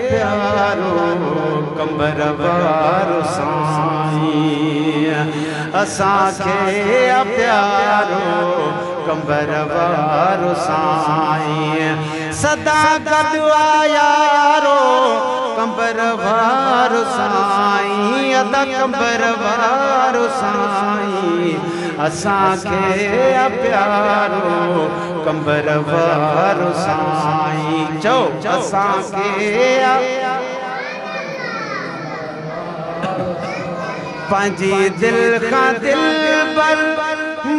प्यारो कंबर वारो साईं असांखे प्यारो कंबर वारो साईं सदा गॾु यारो कंबर वारो साईं अदा कंबर वारो साईं असांखे प्यारो कंबर वारो साईं चओ असांखे पंहिंजी दिल खां दिल बर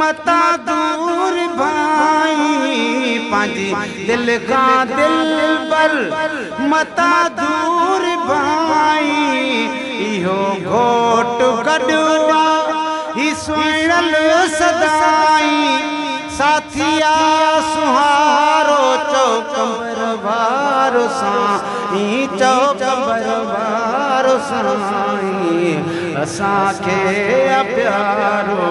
मता दूर भाई पंहिंजी दिल खां दिल बर मता दूर भाई इहो घोट गॾु ही सुणल सदाई साथिया सुहारो चौ कंबर वारो साईं चौ कंबर वारो साईं असांखे प्यारो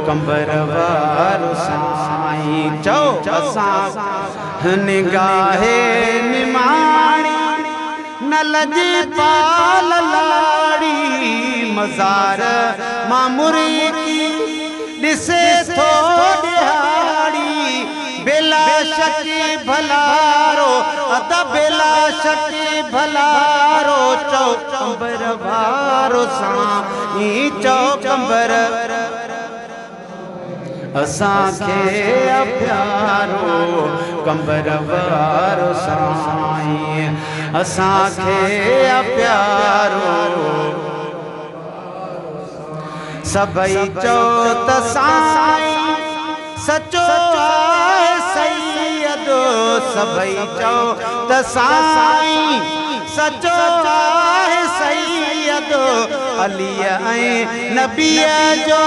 कंबर वारो साईं चौ असां निगाहे निमाणी न लजी पाल लाड़ी मज़ार मामुरी की ॾिसे थो ॾिहाड़ी बेला शकी भलारो अदा बेला शकी भलारो चौ कंबर वारो साईं चौ कंबर असांखे प्यारो कंबर वारो साईं असांखे प्यारो सबई चो त साईं सचो आहे सैयदो सबई चो त साईं सचो आहे सैयदो अली ऐं नबीअ जो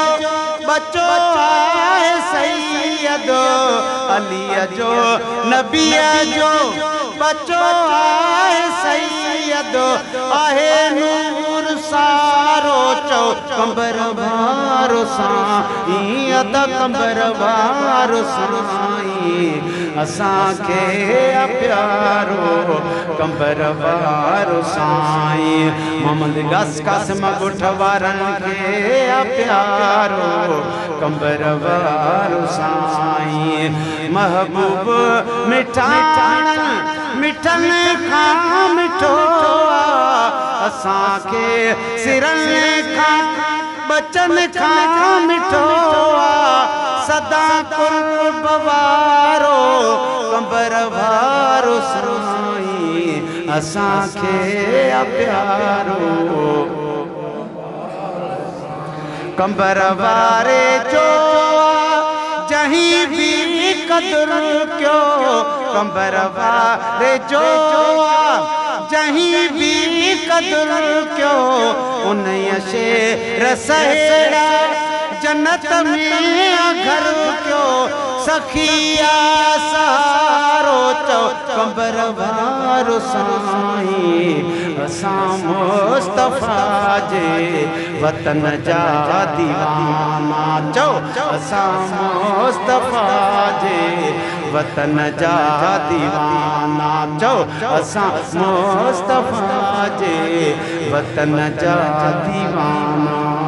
बचो आहे सैयदो अली जो नबीअ जो बचो आहे सैयदो आहे नूर सारो चौ कंबर वारो साईं अदा कंबर वारो साईं असांखे प्यारो कंबर वारो साईं मोहम्मद गस कासिम ॻोठ वारनि खे प्यारो कंबर वारो साईं महबूब मिठाण मिठन खां मिठो असांखे सिरनि खां बचन खां मिठो सदा कुर्ब वारो कंबर वारो साईं असांखे प्यारो कंबर वारे जो जहीं भी कदर क्यों कंबर वारे जो जहीं भी कदर क्यों उन शेर सहेड़ा जन्नत में घर क्यों सखिया सहारो चौ कंबर वारो साईं असां मुस्तफा जे वतन जा दीवाना चौ असां मुस्तफा जे वतन जा दीवाना चौ असां मुस्तफा जे वतन जा दीवाना